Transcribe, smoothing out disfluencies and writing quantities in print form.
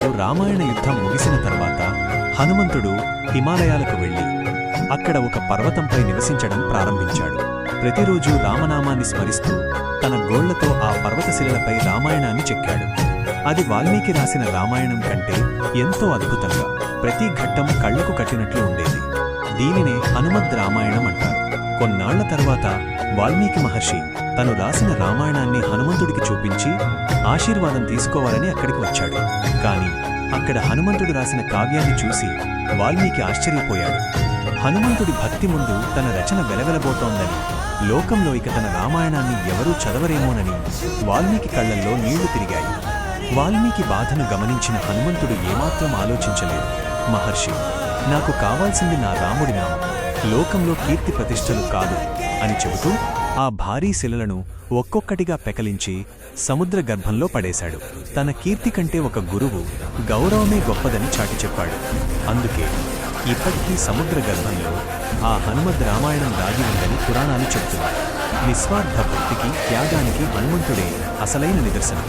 రామాయణ యుద్ధం ముగిసిన తర్వాత హనుమంతుడు హిమాలయాలకు వెళ్లి అక్కడ ఒక పర్వతంపై నివసించడం ప్రారంభించాడు. ప్రతిరోజూ రామనామాన్ని స్మరిస్తూ తన గోళ్లతో ఆ పర్వతశిలలపై రామాయణాన్ని చెక్కాడు. అది వాల్మీకి రాసిన రామాయణం కంటే ఎంతో అద్భుతంగా, ప్రతి ఘట్టం కళ్లకు కట్టినట్లు ఉండేది. దీనినే హనుమద్ రామాయణం అంటారు. కొన్నాళ్ల తర్వాత వాల్మీకి మహర్షి తను రాసిన రామాయణాన్ని హనుమంతుడికి చూపించి ఆశీర్వాదం తీసుకోవాలని అక్కడికి వచ్చాడు. కాని అక్కడ హనుమంతుడు రాసిన కావ్యాన్ని చూసి వాల్మీకి ఆశ్చర్యపోయాడు. హనుమంతుడి భక్తి ముందు తన రచన వెలవెలబోతోందని, లోకంలో ఇక తన రామాయణాన్ని ఎవరూ చదవరేమోనని వాల్మీకి కళ్లల్లో నీళ్లు తిరిగాయి. వాల్మీకి బాధను గమనించిన హనుమంతుడు ఏమాత్రం ఆలోచించలేదు. మహర్షి, నాకు కావాల్సింది నా రాముడి నామం, లోకంలో కీర్తి ప్రతిష్టలు కాదు అని చెబుతూ ఆ భారీ శిలలను ఒక్కొక్కటిగా పెకలించి సముద్ర గర్భంలో పడేశాడు. తన కీర్తి కంటే ఒక గురువు గౌరవమే గొప్పదని చాటి చెప్పాడు. అందుకే ఇప్పటికీ సముద్ర గర్భంలో ఆ హనుమద్ రామాయణం దాగి ఉందని పురాణాలు చెబుతున్నాయి. నిస్వార్థ భక్తికి, త్యాగానికి హనుమంతుడే అసలైన నిదర్శనం.